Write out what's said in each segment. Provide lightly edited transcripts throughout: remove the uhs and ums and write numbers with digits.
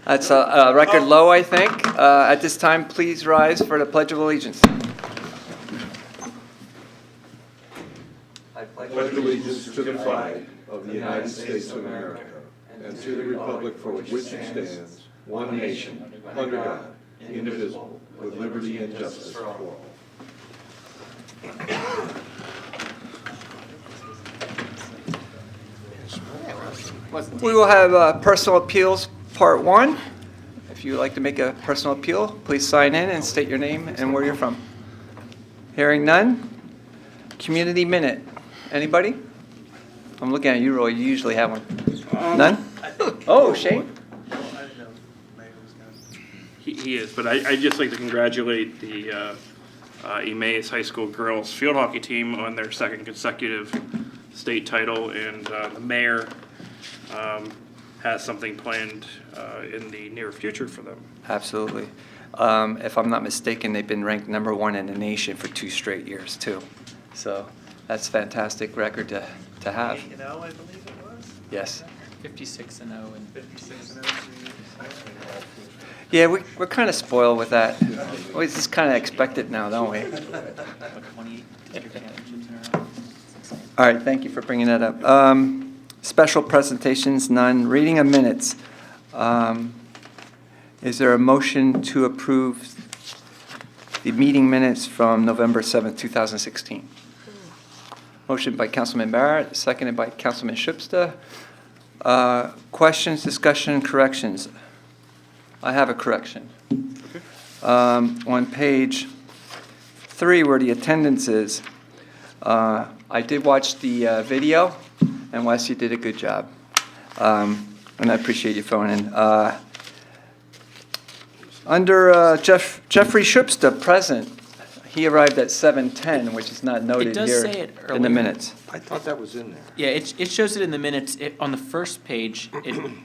That's a record low, I think. At this time, please rise for the Pledge of Allegiance. I pledge allegiance to the flag of the United States of America and to the republic for which it stands, one nation, under God, indivisible, with liberty and justice for all. We will have personal appeals, part 1. If you would like to make a personal appeal, please sign in and state your name and where you're from. Hearing none. Community minute. Anybody? I'm looking at you, Roy. You usually have one. None? Oh, Shane? He is, but I'd just like to congratulate the Emmaus High School girls field hockey team on their second consecutive state title, and the mayor has something planned in the near future for them. Absolutely. If I'm not mistaken, they've been ranked number 1 in the nation for 2 straight years, too. So that's a fantastic record to have. 8-0, I believe it was. Yes. 56-0 and 56-0. Yeah, we're kind of spoiled with that. We just kind of expect it now, don't we? 28 district championships in a row. It's insane. All right, thank you for bringing that up. Special presentations, none. Reading of minutes. Is there a motion to approve the meeting minutes from November 7th, 2016? Motion by Councilman Barrett, seconded by Councilman Schubsta. Questions, discussion, corrections? I have a correction. On page 3, where the attendance is, I did watch the video, and Wes, you did a good job. And I appreciate you phoning in. Under Jeffrey Schubsta, present, he arrived at 7:10, which is not noted does here say it in the earlier. minutes. I thought that was in there. Yeah, it shows it in the minutes. On the first page,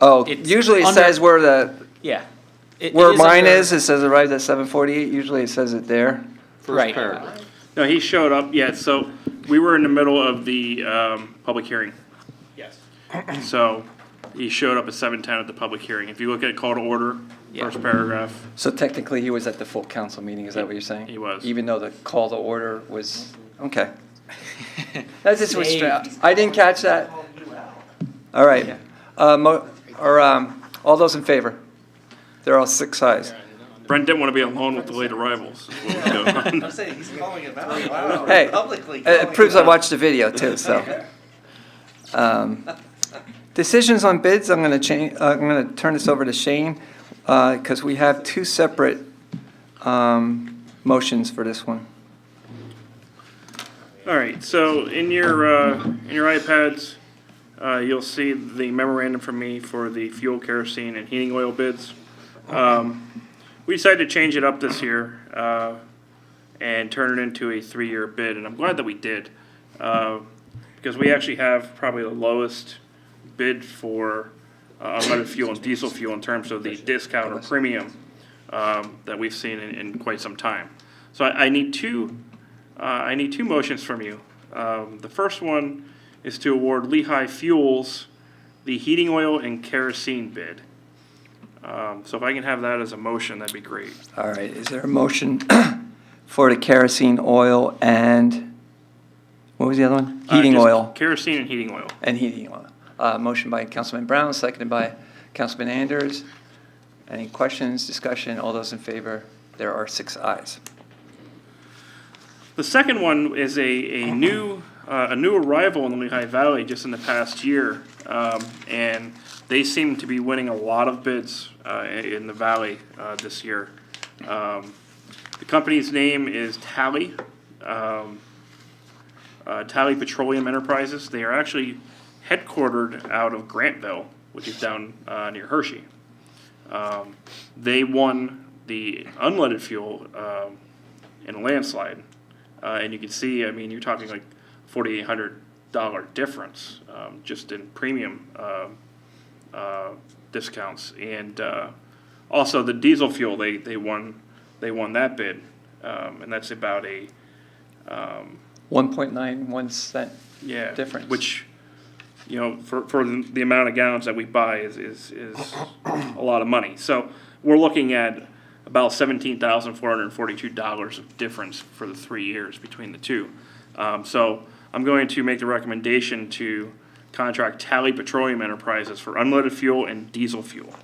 Oh, it's usually it under- says where yeah. It mine under- is, it says arrived at 7:48. Usually it says it there. Right. Paragraph. No, he showed up, yeah, so we were in the middle of the public hearing. Yes. So he showed up at 7:10 at the public hearing. If you look at call to order, Yeah. first paragraph, So technically, he was at the full council meeting, is that what you're saying? He was. Even though the call to order was, okay. That just was, Saved. I didn't catch that. All right. All those in favor? They're all 6 ayes. Brent didn't want to be alone with the late arrivals. is what was going on. I'm saying he's calling it out. Wow. Hey, Publicly it calling proves I out. watched the video too, so. Decisions on bids, I'm gonna turn this over to Shane, because we have 2 separate motions for this one. All right, so in your iPads, you'll see the memorandum from me for the fuel, kerosene, and heating oil bids. We decided to change it up this year and turn it into a 3-year bid, and I'm glad that we did, because we actually have probably the lowest bid for unleaded fuel and diesel fuel in terms of the discount or premium that we've seen in quite some time. So I need two motions from you. The first one is to award Lehigh Fuels the heating oil and kerosene bid. So if I can have that as a motion, that'd be great. All right, is there a motion for the kerosene oil and, what was the other one? Heating Just oil Kerosene and heating oil. and heating oil. Motion by Councilman Brown, seconded by Councilman Anders. Any questions, discussion? All those in favor? There are 6 ayes. The second one is a new arrival in the Lehigh Valley just in the past year, and they seem to be winning a lot of bids in the valley this year. The company's name is Tally Petroleum Enterprises. They are actually headquartered out of Grantville, which is down near Hershey. They won the unleaded fuel in a landslide. And you can see, I mean, you're talking like $4,800 difference just in premium discounts. And also the diesel fuel, they won that bid, and that's about a 1.91 cent yeah difference. which for the amount of gallons that we buy is a lot of money. So we're looking at about $17,442 of difference for the 3 years between the two. So I'm going to make the recommendation to contract Tally Petroleum Enterprises for unleaded fuel and diesel fuel.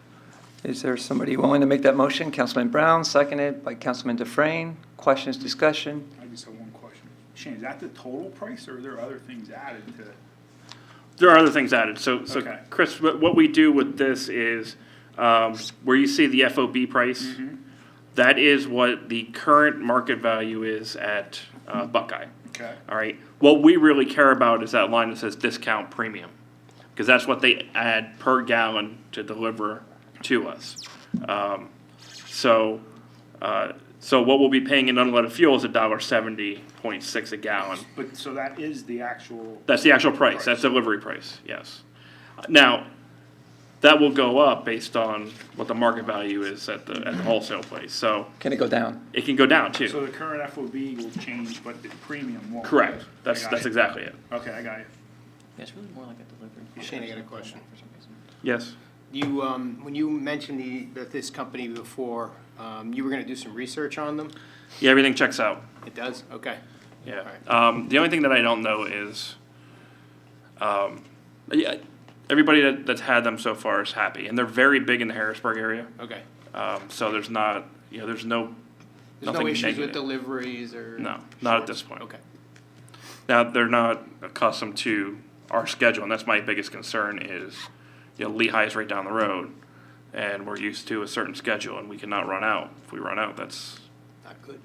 Is there somebody willing to make that motion? Councilman Brown, seconded by Councilman Dufresne. Questions, discussion? I just have one question. Shane, is that the total price or are there other things added to? There are other things added. So Okay. Chris, what we do with this is where you see the FOB price, that is what the current market value is at Buckeye. Okay. All right. What we really care about is that line that says discount premium, because that's what they add per gallon to deliver to us. So what we'll be paying in unleaded fuel is $1.70.6 a gallon. But, so that is the actual, That's the actual price. That's delivery price. Yes. Now, that will go up based on what the market value is at the wholesale place. So Can it go down? it can go down too. so the current FOB will change, but the premium won't. Correct. That's I got it. exactly it. Okay, I got you. Yeah, it's really more like a delivery. Shane, I got a question. For some reason. Yes. You, when you mentioned that this company before, you were gonna do some research on them? Yeah, everything checks out. It does? Okay. Yeah. Alright. The only thing that I don't know is, yeah, everybody that's had them so far is happy, and they're very big in the Harrisburg area. Okay. So there's not, there's no There's nothing no issues with negative. deliveries or? No, not at shorts? this point. Okay. Now, they're not accustomed to our schedule, and that's my biggest concern is, Lehigh's right down the road, and we're used to a certain schedule, and we cannot run out. If we run out, that's Not good.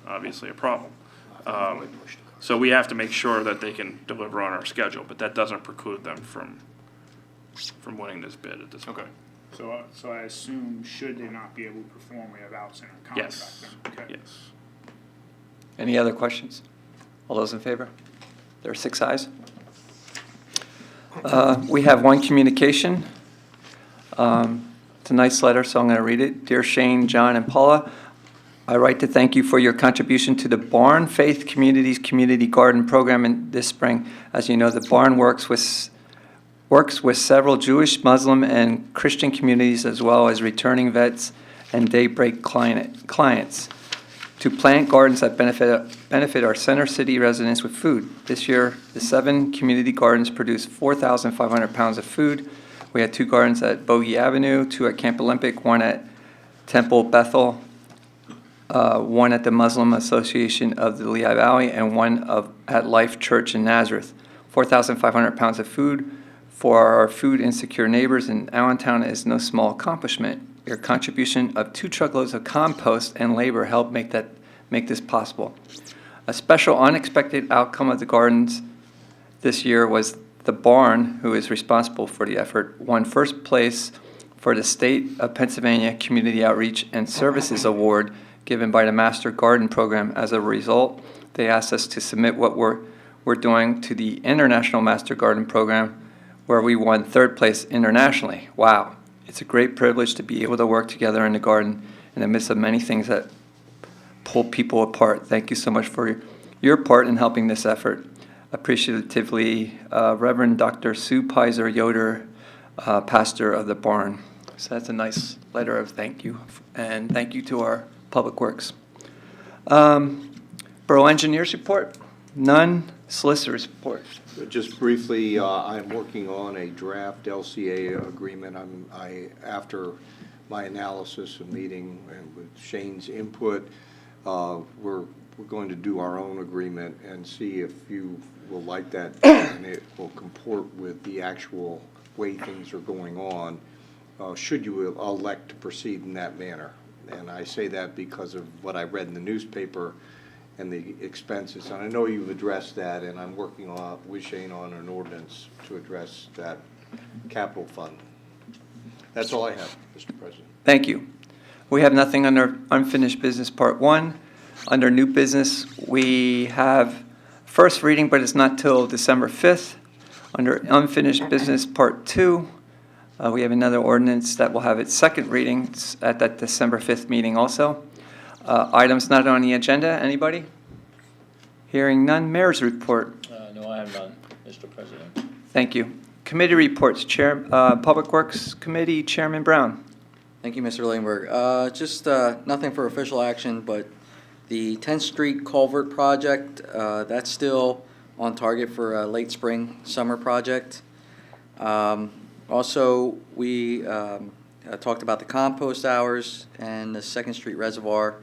obviously a problem. Avoid push to cars. So we have to make sure that they can deliver on our schedule, but that doesn't preclude them from winning this bid at this point. Okay. So I assume, should they not be able to perform, we have outs in our contract Yes, then? Okay. yes. Any other questions? All those in favor? There are 6 ayes. We have one communication. It's a nice letter, so I'm going to read it. Dear Shane, John, and Paula, I write to thank you for your contribution to the Barn Faith Communities Community Garden Program this spring. As you know, the Barn works with several Jewish, Muslim, and Christian communities, as well as returning vets and Daybreak clients, to plant gardens that benefit our Center City residents with food. This year, the 7 community gardens produced 4,500 pounds of food. We had 2 gardens at Bogey Avenue, 2 at Camp Olympic, 1 at Temple Bethel, 1 at the Muslim Association of the Lehigh Valley, and 1 at Life Church in Nazareth. 4,500 pounds of food for our food insecure neighbors in Allentown is no small accomplishment. Your contribution of 2 truckloads of compost and labor helped make this possible. A special unexpected outcome of the gardens this year was the Barn, who is responsible for the effort, won first place for the State of Pennsylvania Community Outreach and Services Award given by the Master Garden Program. As a result, they asked us to submit what we're doing to the International Master Garden Program, where we won 3rd place internationally. Wow. It's a great privilege to be able to work together in the garden in the midst of many things that pull people apart. Thank you so much for your part in helping this effort. Appreciatively, Reverend Dr. Sue Pizer Yoder, pastor of the Barn. So that's a nice letter of thank you, and thank you to our Public Works. Borough Engineers report? None. Solicitors report? Just briefly, I'm working on a draft LCA agreement. After my analysis and meeting and with Shane's input, we're going to do our own agreement and see if you will like that and it will comport with the actual way things are going on, should you elect to proceed in that manner. And I say that because of what I read in the newspaper and the expenses. And I know you've addressed that, and I'm working with Shane on an ordinance to address that capital fund. That's all I have, Mr. President. Thank you. We have nothing under unfinished business part 1. Under new business, we have first reading, but it's not till December 5th. Under unfinished business part 2, we have another ordinance that will have its second reading at that December 5th meeting also. Items not on the agenda, anybody? Hearing none, mayor's report. No, I have none, Mr. President. Thank you. Committee reports, Public Works Committee Chairman Brown. Thank you, Mr. Langberg. Just nothing for official action, but the 10th Street Culvert Project, that's still on target for a late spring, summer project. Also, we talked about the compost hours and the 2nd Street Reservoir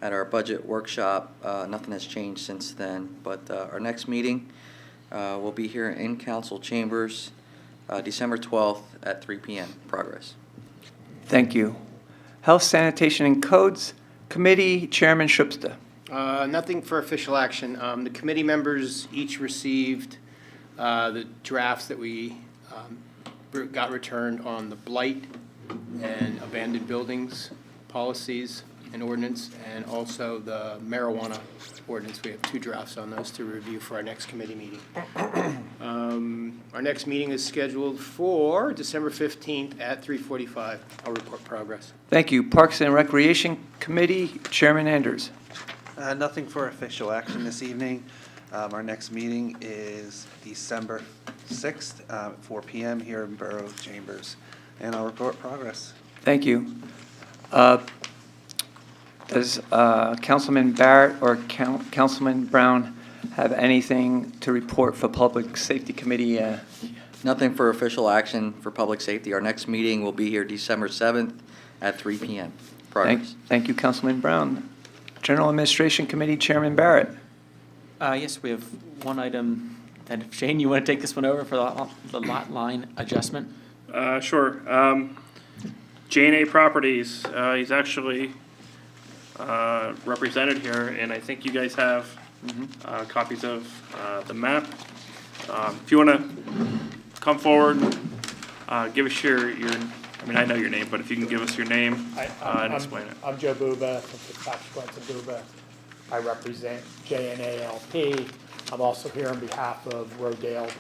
at our budget workshop. Nothing has changed since then, but our next meeting will be here in council chambers, December 12th at 3 p.m. Progress. Thank you. Health, Sanitation, and Codes Committee Chairman Schubsta. Nothing for official action. The committee members each received the drafts that we got returned on the blight and abandoned buildings policies and ordinance, and also the marijuana ordinance. We have 2 drafts on those to review for our next committee meeting. Our next meeting is scheduled for December 15th at 3:45. I'll report progress. Thank you. Parks and Recreation Committee Chairman Anders. Nothing for official action this evening. Our next meeting is December 6th, 4 p.m. here in Borough Chambers, and I'll report progress. Thank you. Does Councilman Barrett or Councilman Brown have anything to report for Public Safety Committee? Nothing for official action for public safety. Our next meeting will be here December 7th at 3 p.m. Progress. Thank you, Councilman Brown. General Administration Committee Chairman Barrett. Yes, we have one item. And Shane, you want to take this one over for the lot line adjustment? Sure. J&A Properties, he's actually represented here, and I think you guys have copies of the map. If you want to come forward, give us your, I mean, I know your name, but if you can give us your name and explain it. I'm Joe Buba from Fitzpatrick Buba. I represent JNA LP. I'm also here on behalf of Rodale,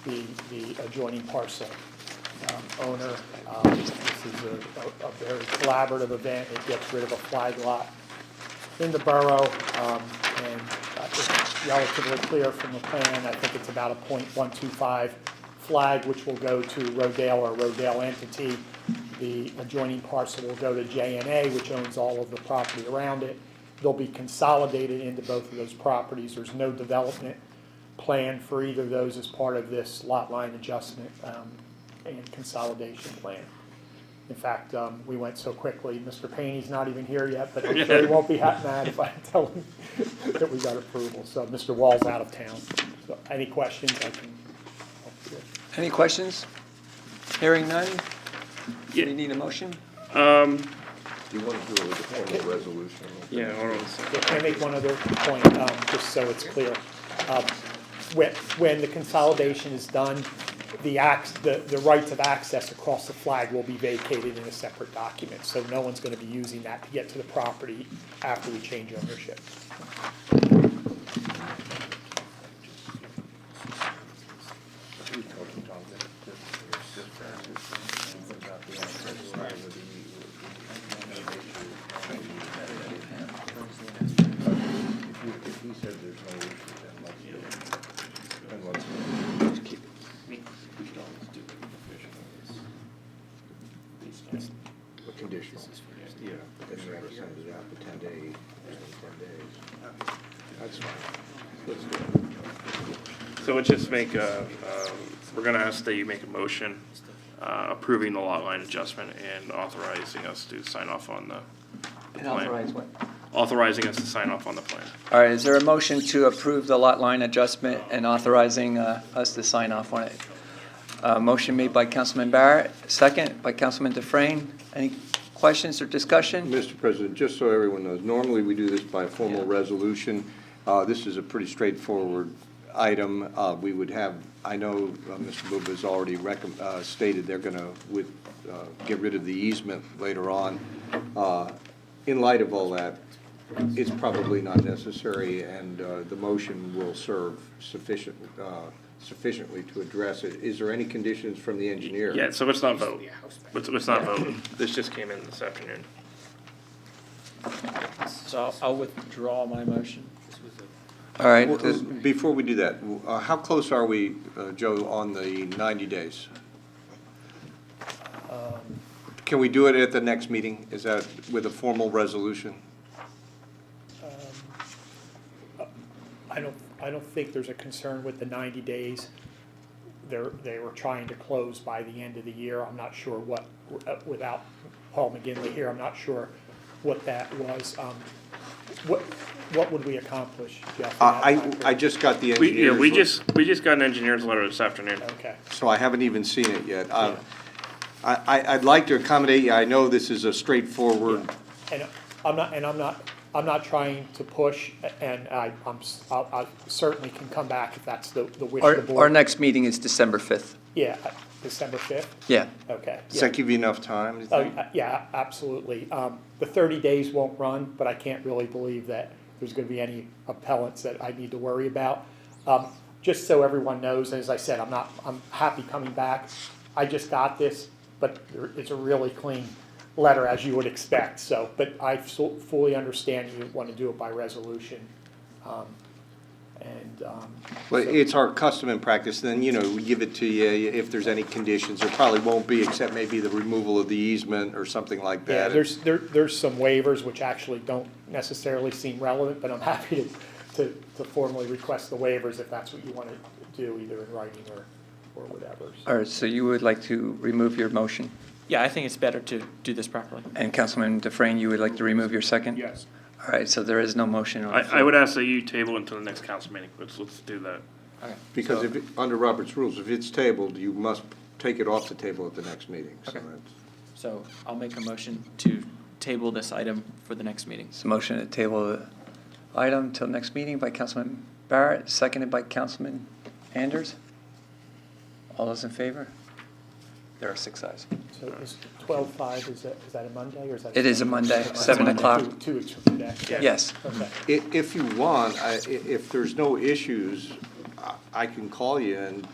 the adjoining parcel owner. This is a very collaborative event. It gets rid of a flag lot in the borough, and it's relatively clear from the plan. I think it's about a .125 flag, which will go to Rodale or Rodale entity. The adjoining parcel will go to JNA, which owns all of the property around it. They'll be consolidated into both of those properties. There's no development plan for either of those as part of this lot line adjustment and consolidation plan. In fact, we went so quickly, Mr. Payne's not even here yet, but I'm sure he won't be mad if I tell him that we got approval. So Mr. Wall's out of town. So any questions, I can help you with. Any questions? Hearing none? Yeah. Do you need a motion? Do you want to do it with a formal resolution? Yeah, hold on a second. Can I make one other point, just so it's clear? When the consolidation is done, the rights of access across the flag will be vacated in a separate document, so no one's going to be using that to get to the property after we change ownership. Conditional. Yeah, but then you have to send it out for 10 days. That's fine. Let's do it. So let's just make we're gonna ask that you make a motion approving the lot line adjustment and authorizing us to sign off on the And plan. authorize what? Authorizing us to sign off on the plan. All right, is there a motion to approve the lot line adjustment and authorizing us to sign off on it? Motion made by Councilman Barrett, second by Councilman Dufresne. Any questions or discussion? Mr. President, just so everyone knows, normally we do this by formal resolution. This is a pretty straightforward item. We would have, I know Mr. Buba has already stated they're going to get rid of the easement later on. In light of all that, it's probably not necessary, and the motion will serve sufficiently to address it. Is there any conditions from the engineer? Yeah, so let's not vote. Let's not vote. This just came in this afternoon. So I'll withdraw my motion. All right, Before we do that, how close are we, Joe, on the 90 days? Can we do it at the next meeting? Is that with a formal resolution? I don't think there's a concern with the 90 days. They were trying to close by the end of the year. I'm not sure what, without Paul McGinley here, I'm not sure what that was. What would we accomplish, Jeff? in that I timeframe? just got the We, yeah, engineers. we just got an engineer's letter this afternoon. Okay. So I haven't even seen it yet. I'd like to accommodate you. I know this is a straightforward, And I'm not trying to push, and I certainly can come back if that's the wish of the board. our next meeting is December 5th. Yeah, December 5th? Yeah. Okay. does that give you enough time? do you Oh, think? yeah, absolutely. The 30 days won't run, but I can't really believe that there's going to be any appellants that I need to worry about. Just so everyone knows, as I said, I'm happy coming back. I just got this, but it's a really clean letter, as you would expect, so, but I fully understand you want to do it by resolution. Well, it's our custom and practice, then, we give it to you if there's any conditions. There probably won't be, except maybe the removal of the easement or something like Yeah, that. there's some waivers which actually don't necessarily seem relevant, but I'm happy to formally request the waivers if that's what you want to do, either in writing or whatever. All right, so you would like to remove your motion? Yeah, I think it's better to do this properly. And Councilman Dufresne, you would like to remove your second? Yes. All right, so there is no motion on the floor. I would ask that you table until the next council meeting. Let's do that. Okay. Because under Robert's rules, if it's tabled, you must take it off the table at the next meeting. So Okay. that's- So I'll make a motion to table this item for the next meeting. It's a motion to table the item till next meeting by Councilman Barrett, seconded by Councilman Anders. All those in favor? There are 6 ayes. So is 12/5, is that a Monday, or is that? It is a Monday, It's 7 Monday, o'clock. 2 weeks from today. Yes. Okay. If you want, if there's no issues, I can call you and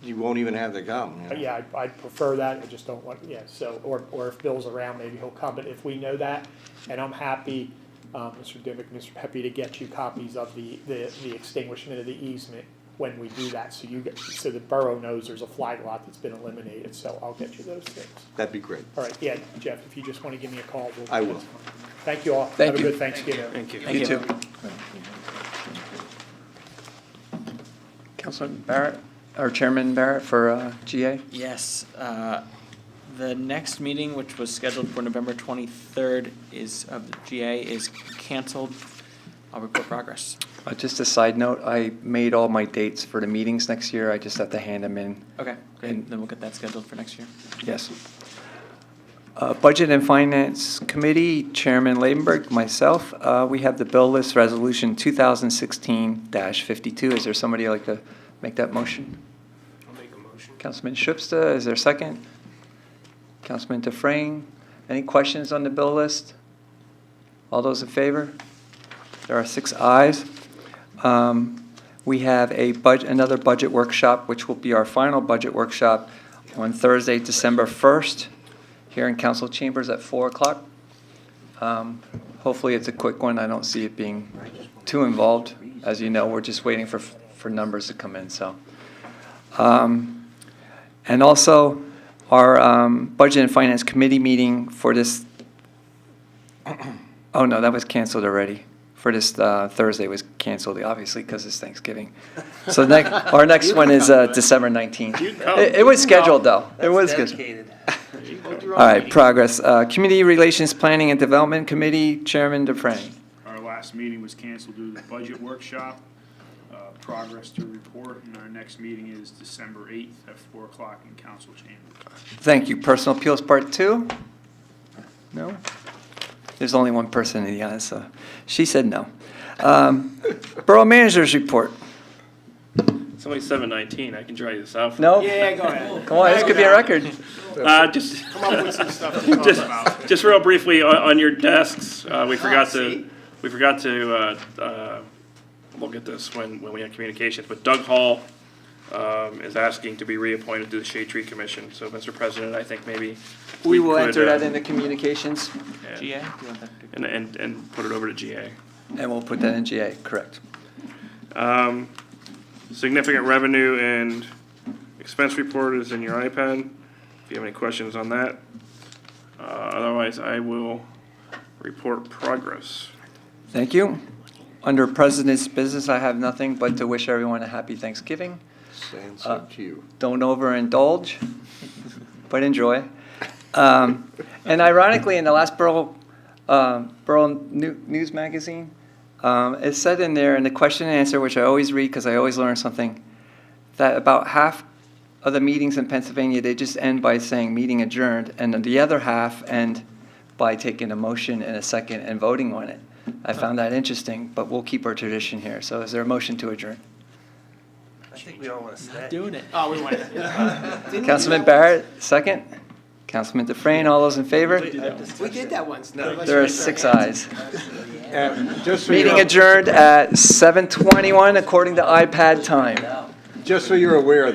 you won't even have to come. Yeah, I'd prefer that, I just don't want, yeah, so, or if Bill's around, maybe he'll come, but if we know that, and I'm happy, Mr. Dimick, Mr. Pepe, to get you copies of the extinguishment of the easement when we do that, so the borough knows there's a flag lot that's been eliminated, so I'll get you those things. That'd be great. All right, yeah, Jeff, if you just want to give me a call. I will. that's fine. Thank you all. Thank you. Have a good Thanksgiving. Thank you. You too. Councilman Barrett, or Chairman Barrett for GA? Yes, the next meeting, which was scheduled for November 23rd of the GA, is canceled. I'll report progress. Just a side note, I made all my dates for the meetings next year. I just have to hand them in. Okay, great, And- then we'll get that scheduled for next year. Yes. Budget and Finance Committee, Chairman Ladenburg, myself, we have the bill list resolution 2016-52. Is there somebody like to make that motion? I'll make a motion. Councilman Schubsta, is there a second? Councilman Dufresne, any questions on the bill list? All those in favor? There are 6 ayes. We have another budget workshop, which will be our final budget workshop on Thursday, December 1st, here in council chambers at 4 o'clock. Hopefully it's a quick one. I don't see it being too involved. As you know, we're just waiting for numbers to come in, so. And also, our Budget and Finance Committee meeting for this, oh no, that was canceled already. For this Thursday was canceled, obviously, because it's Thanksgiving. So our next one is December 19th. It was scheduled, though. It was scheduled. All right, progress. Community Relations Planning and Development Committee, Chairman Dufresne. Our last meeting was canceled due to the budget workshop. Progress to report, and our next meeting is December 8th at 4 o'clock in council chambers. Thank you. Personal Appeals Part 2? No? There's only one person in the audience, so she said no. Borough Managers Report. It's only 7:19. I can draw you this out. No? Yeah, go ahead. Come on, this could be a record. Just Come up with some stuff to talk about. just real briefly on your desks, we forgot to look at this when we had communications. But Doug Hall is asking to be reappointed to the Shade Tree Commission. So, Mr. President, I think maybe We will could, enter that into communications, GA, do you want that to? and put it over to GA. and we'll put that in GA, correct. Significant revenue and expense report is in your iPad, if you have any questions on that. Otherwise, I will report progress. Thank you. Under President's Business, I have nothing but to wish everyone a happy Thanksgiving. And so to you. Don't overindulge, but enjoy. And ironically, in the last Borough News Magazine, it said in there in the question and answer, which I always read because I always learn something, that about half of the meetings in Pennsylvania, they just end by saying meeting adjourned, and then the other half end by taking a motion in a second and voting on it. I found that interesting, but we'll keep our tradition here. So is there a motion to adjourn? I think we all want to stay. Doing it. Oh, we want it. Councilman Barrett, second. Councilman Dufresne, all those in favor? We did that once. There are 6 ayes. Just so Meeting you're, adjourned at 7:21 according to iPad time. just so you're aware,